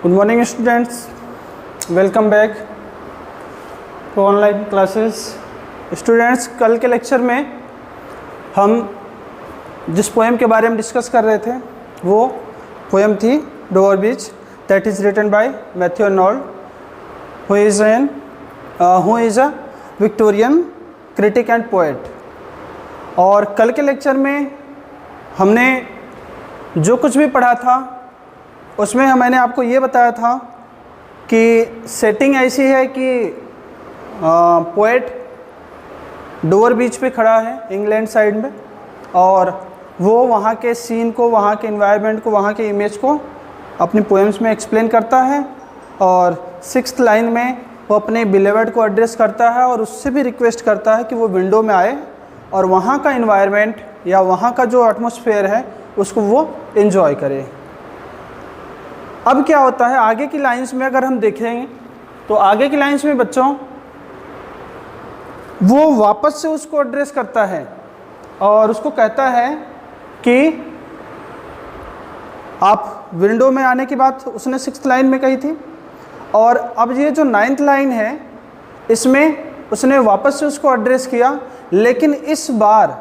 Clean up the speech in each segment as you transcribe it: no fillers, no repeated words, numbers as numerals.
Good morning students, welcome back to online classes. Students, कल के lecture में हम जिस पोएम के बारे में डिस्कस कर रहे थे वो पोएम थी Dover Beach, that is written by Matthew Arnold, who is a Victorian critic and poet. और कल के लेक्चर में हमने जो कुछ भी पढ़ा था उसमें मैंने आपको ये बताया था कि सेटिंग ऐसी है कि पोएट डोवर बीच पे खड़ा है इंग्लैंड साइड में, और वो वहाँ के सीन को, वहाँ के एनवायरनमेंट को, वहाँ के इमेज को अपनी पोएम्स में एक्सप्लेन करता है। और 6th लाइन में वो अपने बिलीवर्ड को एड्रेस करता है और उससे भी रिक्वेस्ट करता है कि वो विंडो में आए और वहाँ का एनवायरनमेंट या वहाँ का जो एटमॉस्फेयर है उसको वो एंजॉय करे। अब क्या होता है आगे की लाइंस में, अगर हम देखेंगे तो आगे की लाइंस में बच्चों वो वापस से उसको एड्रेस करता है और उसको कहता है कि आप विंडो में आने की बात उसने 6th लाइन में कही थी, और अब ये जो 9th लाइन है इसमें उसने वापस से उसको एड्रेस किया, लेकिन इस बार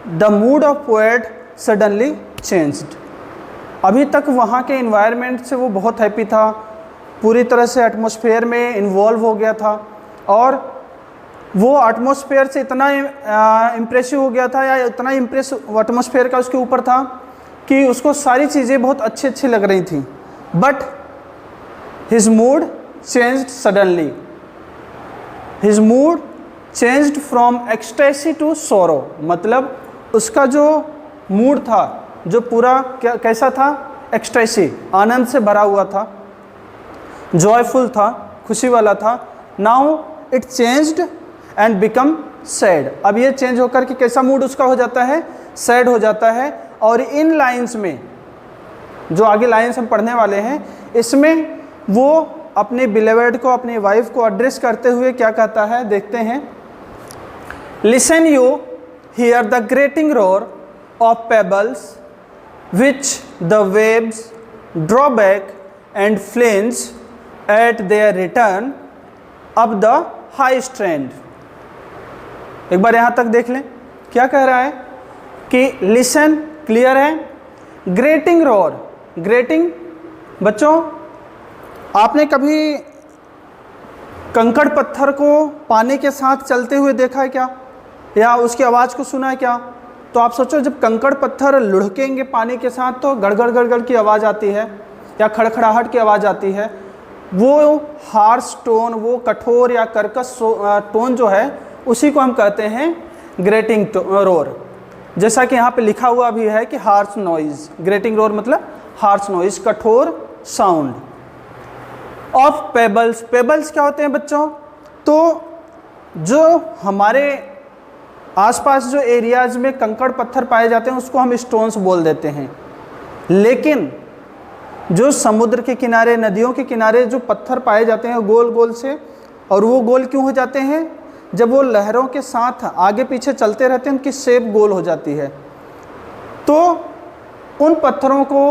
the mood of poet suddenly changed. अभी तक वहाँ के एनवायरनमेंट से वो बहुत हैप्पी था, पूरी तरह से एटमॉस्फेयर में इन्वॉल्व हो गया था, और वो एटमॉस्फेयर से इतना इम्प्रेसिव हो गया था या इतना इम्प्रेस एटमॉस्फेयर का उसके ऊपर था कि उसको सारी चीज़ें बहुत अच्छी अच्छी लग रही थी। But his mood changed suddenly, his mood changed from ecstasy to sorrow. मतलब उसका जो मूड था, जो पूरा कैसा था, एक्सटेसी, आनंद से भरा हुआ था, जॉयफुल था, खुशी वाला था। Now it changed and become sad. अब ये चेंज होकर के कैसा मूड उसका हो जाता है, सैड हो जाता है। और इन लाइंस में जो आगे लाइंस हम पढ़ने वाले हैं इसमें वो अपने बिलीवर्ड को, अपनी वाइफ को एड्रेस करते हुए क्या कहता है, देखते हैं। Listen you hear the grating roar of pebbles which the waves draw back and flinch at their return up the high strand। एक बार यहाँ तक देख लें क्या कह रहा है कि लिसन क्लियर है, ग्रेटिंग रोर। ग्रेटिंग बच्चों, आपने कभी कंकड़ पत्थर को पानी के साथ चलते हुए देखा है क्या, या उसकी आवाज़ को सुना है क्या? तो आप सोचो, जब कंकड़ पत्थर लुढ़केंगे पानी के साथ तो गड़गड़ गड़गड़ की आवाज़ आती है या खड़खड़ाहट की आवाज़ आती है। वो हार्श टोन, वो कठोर या कर्कश टोन जो है उसी को हम कहते हैं ग्रेटिंग रोर। जैसा कि यहाँ पे लिखा हुआ भी है कि हार्श नॉइज़। ग्रेटिंग रोर मतलब हार्श नॉइज़, कठोर साउंड। ऑफ पेबल्स, पेबल्स क्या होते हैं बच्चों? तो जो हमारे आसपास जो एरियाज़ में कंकड़ पत्थर पाए जाते हैं उसको हम स्टोन्स बोल देते हैं, लेकिन जो समुद्र के किनारे, नदियों के किनारे जो पत्थर पाए जाते हैं गोल गोल से, और वो गोल क्यों हो जाते हैं? जब वो लहरों के साथ आगे पीछे चलते रहते हैं उनकी शेप गोल हो जाती है। तो उन पत्थरों को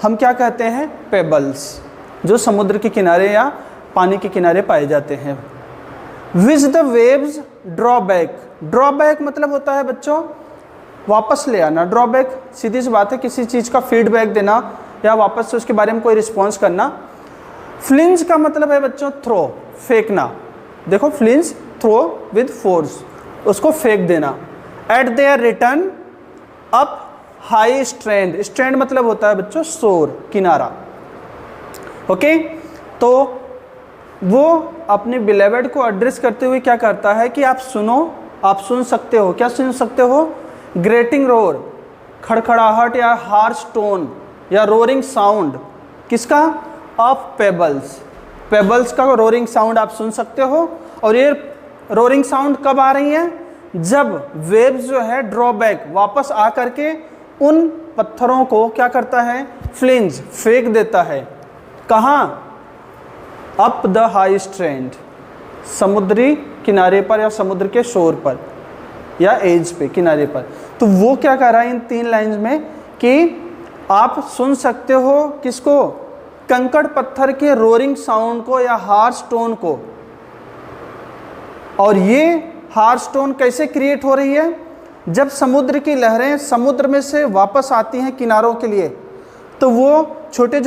हम क्या कहते हैं? पेबल्स, जो समुद्र के किनारे या पानी के किनारे पाए जाते हैं। Which the waves drawback, drawback मतलब होता है बच्चों वापस ले आना। ड्रॉबैक सीधी सी बात है, किसी चीज़ का फीडबैक देना या वापस से उसके बारे में कोई रिस्पॉन्स करना। फ्लिंच का मतलब है बच्चों थ्रो, फेंकना। देखो, फ्लिंच थ्रो विद फोर्स, उसको फेंक देना। Eight there return up high strand, strand मतलब होता है बच्चों शोर, किनारा। ओके, तो वो अपने बिलीवर्ड को एड्रेस करते हुए क्या करता है कि आप सुनो, आप सुन सकते हो। क्या सुन सकते हो? ग्रेटिंग रोर, खड़खड़ाहट या हार्श टोन या रोरिंग साउंड। किसका? ऑफ पेबल्स, पेबल्स का रोरिंग साउंड आप सुन सकते हो। और ये रोरिंग साउंड कब आ रही है? जब वेव्स जो है ड्रॉबैक वापस आ करके उन पत्थरों को क्या करता है? फ्लिंज, फेंक देता है। कहाँ? अप द हाई स्ट्रैंड, समुद्री किनारे पर या समुद्र के शोर पर या एज पे, किनारे पर। तो वो क्या कह रहा है इन 3 लाइन्स में कि आप सुन सकते हो किसको? कंकड़ पत्थर के रोरिंग साउंड को या हार्श टोन को। और ये हार्श टोन कैसे क्रिएट हो रही है? जब समुद्र की लहरें समुद्र में से वापस आती हैं किनारों के लिए, तो वो छोटे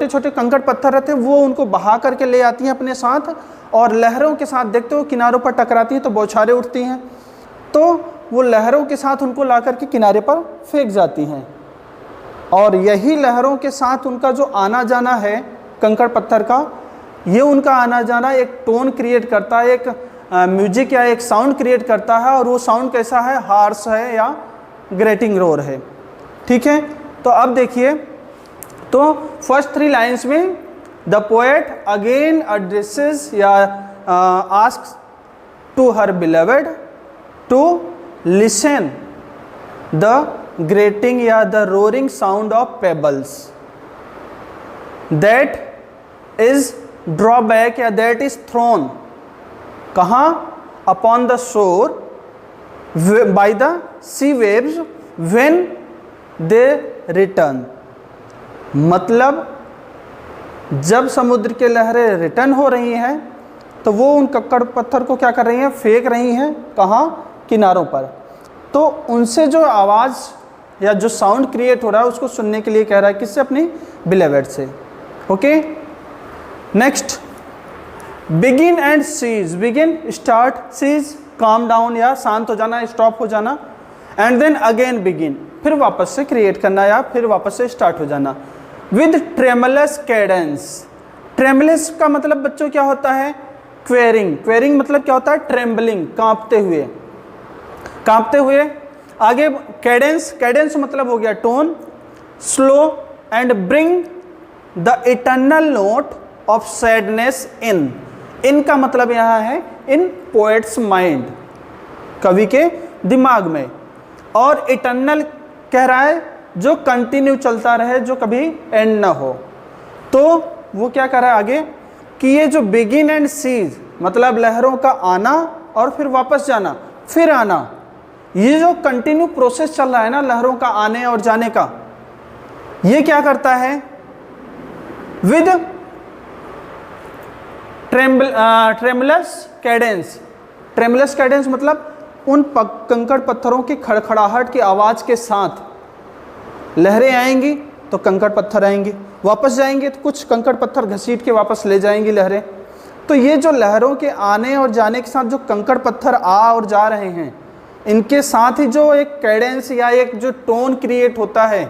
छोटे कंकड़ पत्थर रहते हैं वो उनको बहा करके ले आती हैं अपने साथ, और लहरों के साथ देखते हो किनारों पर टकराती हैं तो बौछारें उठती हैं, तो वो लहरों के साथ उनको ला करके किनारे पर फेंक जाती हैं। और यही लहरों के साथ उनका जो आना जाना है कंकड़ पत्थर का, ये उनका आना जाना एक टोन क्रिएट करता है, एक म्यूजिक या एक साउंड क्रिएट करता है। और वो साउंड कैसा है? हार्श है या ग्रेटिंग रोर है। ठीक है, तो अब देखिए, तो फर्स्ट 3 लाइन्स में द पोएट अगेन एड्रेसेस या asks to her beloved to listen the grating या the roaring sound of pebbles that is drawback या दैट इज थ्रोन कहाँ? Upon the shore by the sea waves when they return. मतलब जब समुद्र के लहरें return हो रही हैं तो वो उन कंकड़ पत्थर को क्या कर रही हैं? फेंक रही हैं। कहाँ? किनारों पर। तो उनसे जो आवाज़ या जो साउंड क्रिएट हो रहा है उसको सुनने के लिए कह रहा है, किससे? अपनी बिलेवेड से। Okay, next, begin and cease. Begin start, cease calm down या शांत हो जाना, स्टॉप हो जाना, एंड देन अगेन बिगिन, फिर वापस से क्रिएट करना या फिर वापस से स्टार्ट हो जाना। With tremulous cadence. ट्रेमलस का मतलब बच्चों क्या होता है? क्वेरिंग। क्वेरिंग मतलब क्या होता है? ट्रेम्बलिंग, कांपते हुए, कांपते हुए। आगे कैडेंस, कैडेंस मतलब हो गया tone, slow and bring the eternal note of sadness in. इनका मतलब यहाँ है इन पोएट्स माइंड, कवि के दिमाग में। और इटर्नल कह रहा है जो कंटिन्यू चलता रहे, जो कभी एंड ना हो। तो वो क्या कर रहा है आगे कि ये जो बिगिन एंड सीज मतलब लहरों का आना और फिर वापस जाना, फिर आना, ये जो कंटिन्यू प्रोसेस चल रहा है ना लहरों का आने और जाने का, ये क्या करता है? With tremulous cadence. Tremulous cadence मतलब उन कंकड़ पत्थरों की खड़खड़ाहट की आवाज़ के साथ लहरें आएंगी तो कंकड़ पत्थर आएंगे, वापस जाएंगे तो कुछ कंकड़ पत्थर घसीट के वापस ले जाएंगी लहरें। तो ये जो लहरों के आने और जाने के साथ जो कंकड़ पत्थर आ और जा रहे हैं, इनके साथ ही जो एक कैडेंस या एक जो टोन क्रिएट होता है,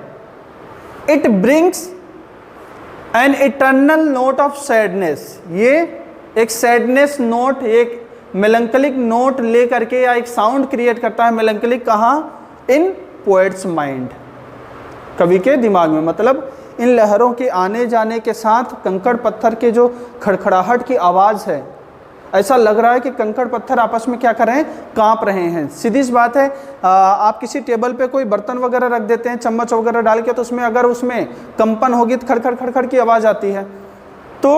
it brings an eternal note of sadness. ये एक सैडनेस नोट, एक मेलंकलिक नोट ले करके या एक साउंड क्रिएट करता है मेलंकलिक। कहाँ? इन पोएट्स माइंड, कवि के दिमाग में। मतलब इन लहरों के आने जाने के साथ कंकड़ पत्थर के जो खड़खड़ाहट की आवाज़ है, ऐसा लग रहा है कि कंकड़ पत्थर आपस में क्या कर रहे हैं? कांप रहे हैं। सीधी सी बात है, आप किसी टेबल पे कोई बर्तन वगैरह रख देते हैं, चम्मच वगैरह डाल के, तो उसमें अगर उसमें कंपन होगी तो खड़खड़ खड़खड़ की आवाज़ आती है। तो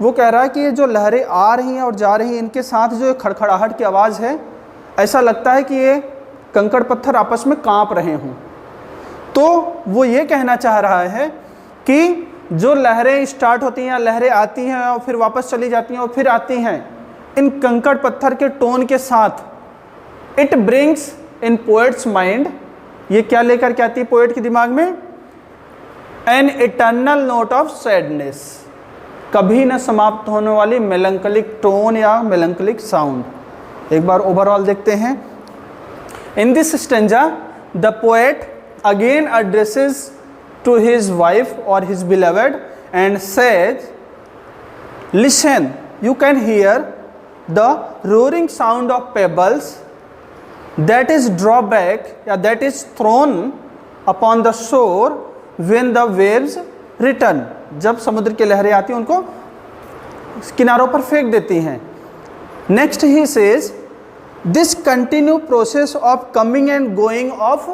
वो कह रहा है कि ये जो लहरें आ रही हैं और जा रही हैं, इनके साथ जो खड़खड़ाहट की आवाज़ है, ऐसा लगता है कि ये कंकड़ पत्थर आपस में कांप रहे हों। तो वो ये कहना चाह रहा है कि जो लहरें स्टार्ट होती हैं या लहरें आती हैं और फिर वापस चली जाती हैं और फिर आती हैं, इन कंकड़ पत्थर के टोन के साथ, it brings in poet's mind, ये क्या लेकर के आती है पोएट के दिमाग में? An eternal note of sadness, कभी न समाप्त होने वाली मेलंकलिक टोन या मेलंकलिक साउंड। एक बार ओवरऑल देखते हैं। In this stanza the poet again addresses to his wife और his beloved and says, listen, you can hear the roaring sound of pebbles that is drawback या that is thrown upon the shore when the waves return। जब समुद्र की लहरें आती हैं उनको किनारों पर फेंक देती हैं। Next he says this continue process of coming and going of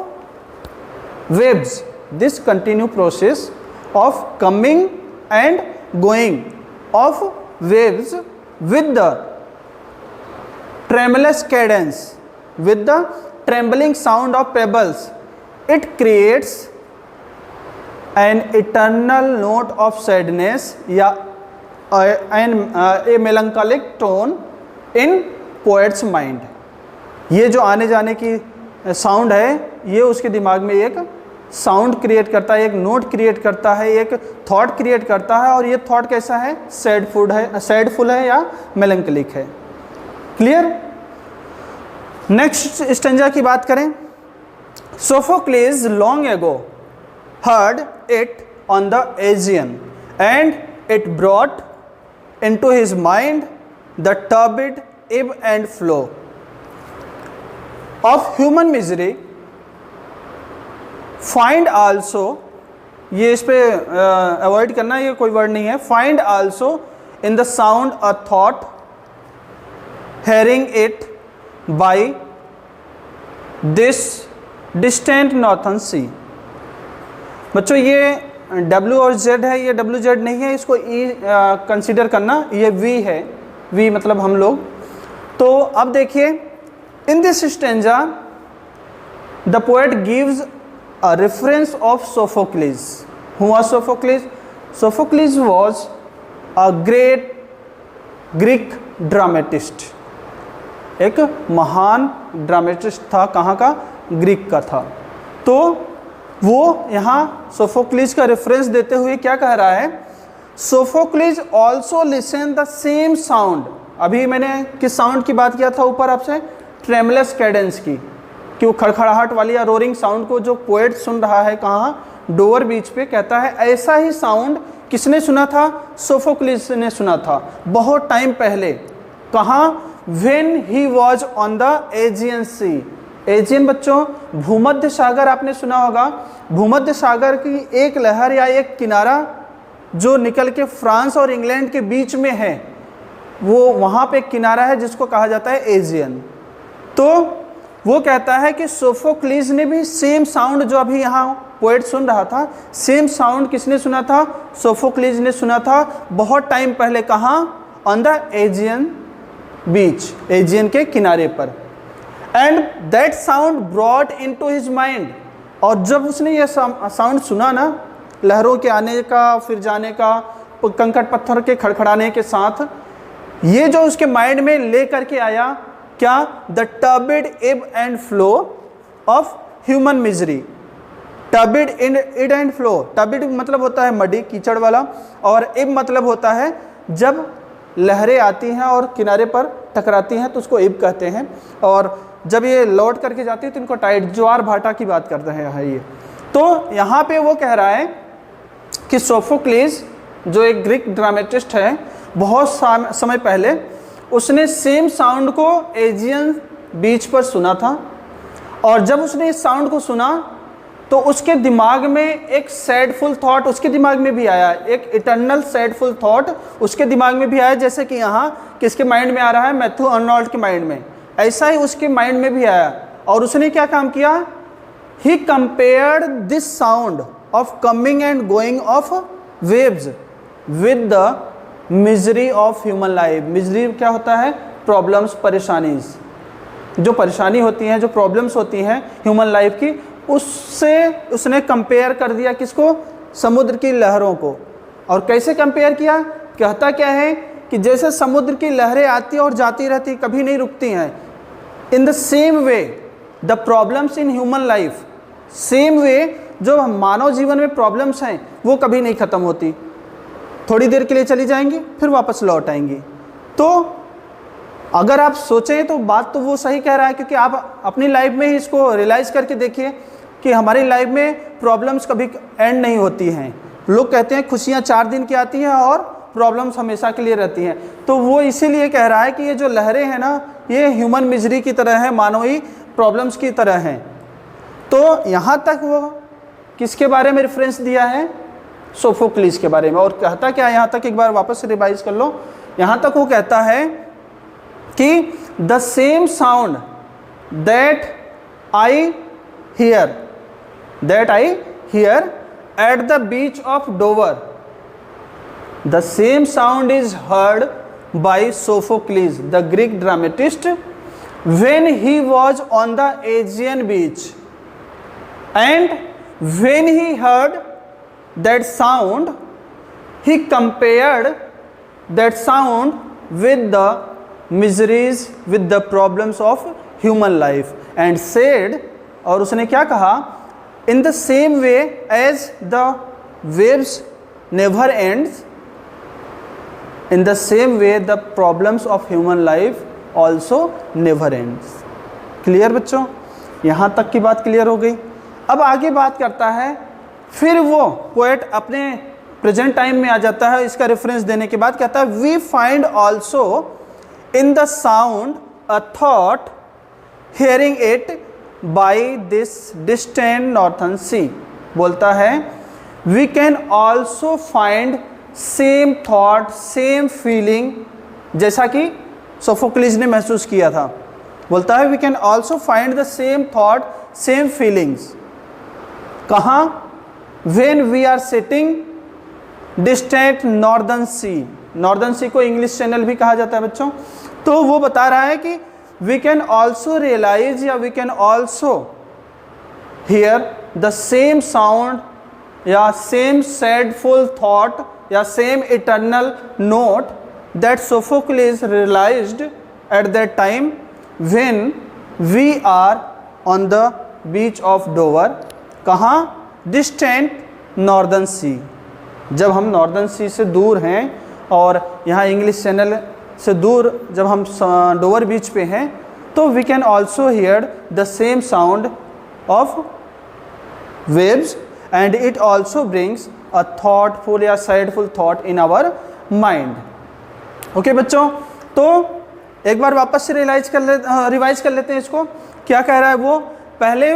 waves, this continue process of coming and going of waves with the tremulous cadence, with the trembling sound of pebbles, it creates an eternal note of sadness या ए मेलंकॉलिक tone in poet's mind. ये जो आने जाने की sound है ये उसके दिमाग में एक साउंड क्रिएट करता है, एक नोट क्रिएट करता है, एक थॉट क्रिएट करता है, और ये थॉट कैसा है, सैडफुल है या मेलंकलिक है। क्लियर। नेक्स्ट स्टेंजा की बात करें। Sophocles long ago heard it on the Aegean, and it brought into his mind the turbid ebb and flow of human misery. Find also, ये इस पे अवॉइड करना, ये कोई वर्ड नहीं है। Find also in the sound a thought, hearing it by this distant northern sea. बच्चों ये W और Z है, ये WZ नहीं है, इसको E कंसीडर करना, ये V है, V मतलब हम लोग। तो अब देखिए, in this stanza the poet gives a reference of Sophocles. Who was Sophocles? Sophocles was a great Greek dramatist, एक महान ड्रामेटिस्ट था। कहाँ का? ग्रीक का था। तो वो यहाँ सोफोक्लिस का रेफरेंस देते हुए क्या कह रहा है? Sophocles also listen the same sound. अभी मैंने किस साउंड की बात किया था ऊपर आपसे? ट्रेमलेस कैडेंस की, कि वो खड़खड़ाहट वाली या रोरिंग साउंड को जो पोएट सुन रहा है कहाँ? डोवर बीच पे। कहता है ऐसा ही साउंड किसने सुना था? सोफोक्लिस ने सुना था बहुत टाइम पहले। कहाँ? When he was on the Aegean sea. Aegean बच्चों भूमध्य सागर आपने सुना होगा। भूमध्य सागर की एक लहर या एक किनारा जो निकल के फ्रांस और इंग्लैंड के बीच में है, वो वहाँ पे एक किनारा है जिसको कहा जाता है एजियन। तो वो कहता है कि सोफोक्लिस ने भी सेम साउंड जो अभी यहाँ पोएट सुन रहा था, सेम साउंड किसने सुना था? सोफोक्लिस ने सुना था बहुत टाइम पहले। कहाँ? On the Aegean beach, Aegean के किनारे पर। And that sound brought into his mind. और जब उसने ये साउंड सुना ना, लहरों के आने का, फिर जाने का, कंकड़ पत्थर के खड़खड़ाने के साथ, ये जो उसके माइंड में ले करके आया क्या? The turbid ebb and flow of human misery. Turbid ebb and flow, turbid मतलब होता है मडी, कीचड़ वाला, और एब मतलब होता है जब लहरें आती हैं और किनारे पर टकराती हैं तो उसको एब कहते हैं, और जब ये लौट करके जाती है तो इनको टाइड, ज्वार भाटा की बात करते हैं ये। तो यहाँ पे वो कह रहा है कि सोफोक्लिस जो एक ग्रीक ड्रामेटिस्ट है, बहुत समय पहले उसने सेम साउंड को एजियन बीच पर सुना था, और जब उसने इस साउंड को सुना तो उसके दिमाग में एक सैडफुल थॉट उसके दिमाग में भी आया, एक इटर्नल सैडफुल थॉट उसके दिमाग में भी आया, जैसे कि यहाँ किसके माइंड में आ रहा है? मैथ्यू अर्नोल्ड के माइंड में। ऐसा ही उसके माइंड में भी आया, और उसने क्या काम किया? He compared this sound of coming and going of waves with the misery of human life. Misery क्या होता है? प्रॉब्लम्स, परेशानीज, जो परेशानी होती हैं, जो प्रॉब्लम्स होती हैं ह्यूमन लाइफ की, उससे उसने कंपेयर कर दिया। किसको? समुद्र की लहरों को। और कैसे कंपेयर किया? कहता क्या है कि जैसे समुद्र की लहरें आती और जाती रहती, कभी नहीं रुकती हैं, in the same way the problems in human life, same way जो मानव जीवन में प्रॉब्लम्स हैं वो कभी नहीं ख़त्म होती, थोड़ी देर के लिए चली जाएंगी फिर वापस लौट आएंगी। तो अगर आप सोचें तो बात तो वो सही कह रहा है, क्योंकि आप अपनी लाइफ में ही इसको रियलाइज़ करके देखिए कि हमारी लाइफ में प्रॉब्लम्स कभी एंड नहीं होती हैं। लोग कहते हैं खुशियाँ 4 दिन की आती हैं और प्रॉब्लम्स हमेशा के लिए रहती हैं। तो वो इसीलिए कह रहा है कि ये जो लहरें हैं ना, ये ह्यूमन मिजरी की तरह है, मानवीय प्रॉब्लम्स की तरह हैं। तो यहाँ तक वो किसके बारे में रेफरेंस दिया है? सोफोक्लिस के बारे में। और कहता क्या है यहाँ तक, एक बार वापस से रिवाइज कर लो। यहाँ तक वो कहता है कि the same sound that I hear at the beach of Dover, the same sound is heard by Sophocles the Greek dramatist when he was on the Aegean beach, and when he heard that sound, he compared that sound with the miseries, with the problems of human life and said, और उसने क्या कहा, in the same way as the waves never ends, in the same way the problems of human life also never ends. Clear बच्चों, यहाँ तक की बात clear हो गई. अब आगे बात करता है, फिर वो पोएट अपने प्रेजेंट टाइम में आ जाता है. इसका रेफरेंस देने के बाद कहता है, we find also in the sound a thought hearing it by this distant northern sea. बोलता है we can also find same thought, same feeling, जैसा कि सोफोक्लिस ने महसूस किया था. बोलता है we can also find the same thought, same feelings. कहाँ? When we are sitting distant northern sea. Northern sea को इंग्लिश चैनल भी कहा जाता है बच्चों. तो वो बता रहा है कि वी कैन ऑल्सो रियलाइज या we can also hear the same sound या सेम सैडफुल थॉट या same eternal note that Sophocles realised at that time when we are on the beach of Dover. कहाँ? Distant northern sea. जब हम northern सी से दूर हैं और यहाँ इंग्लिश चैनल से दूर जब हम डोवर बीच पे हैं, तो we can also hear the same sound of waves and it also brings a thoughtful या sadful thought in our mind. Okay बच्चों, तो एक बार वापस से रिवाइज कर लेते हैं इसको. क्या कह रहा है वो? पहले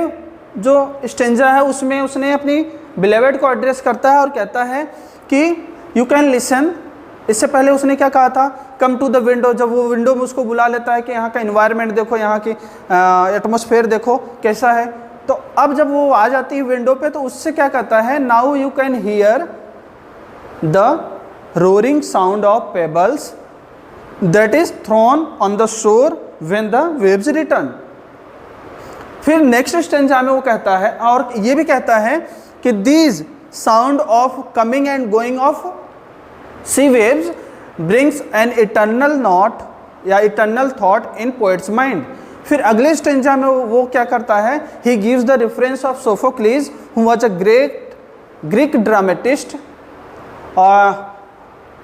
जो स्टेंजा है उसमें उसने अपनी बिलेवेड को एड्रेस करता है और कहता है कि यू कैन लिसन. इससे पहले उसने क्या कहा था? Come to the window. जब वो विंडो में उसको बुला लेता है कि यहाँ का इन्वायरमेंट देखो, यहाँ की एटमॉस्फेयर देखो कैसा है. तो अब जब वो आ जाती है विंडो पे, तो उससे क्या कहता है, now you can hear the roaring sound of pebbles that is thrown on the shore when the waves return. फिर नेक्स्ट स्टेंजा में वो कहता है और ये भी कहता है कि these sound of coming and going of sea waves brings an eternal note या eternal thought in poet's mind. फिर अगले स्टेंजा में वो क्या करता है, he gives the reference of Sophocles who was a great Greek dramatist.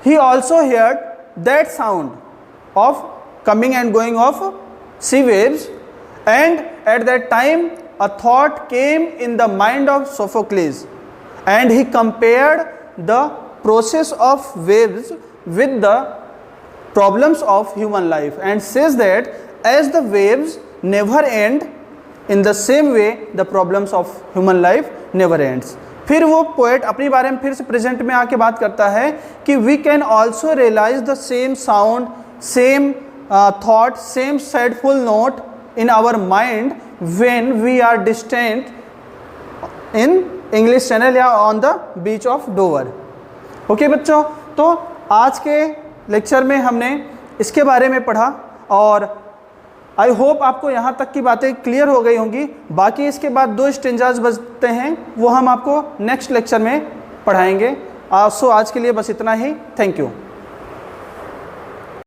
He also heard that sound of coming and going of sea waves, and at that time a thought came in the mind of Sophocles, and he compared the process of waves with the problems of human life, and says that as the waves never end, in the same way the problems of human life never ends. फिर वो poet अपने बारे में फिर से present में आके बात करता है कि we can also realise the same sound, same thought, same sadful note in our mind when we are distant in English Channel या on the beach of Dover. Okay बच्चों, तो आज के लेक्चर में हमने इसके बारे में पढ़ा और आई होप आपको यहाँ तक की बातें क्लियर हो गई होंगी. बाकी इसके बाद 2 स्टेंजाज बचते हैं, वो हम आपको नेक्स्ट लेक्चर में पढ़ाएंगे. सो आज के लिए बस इतना ही. Thank you.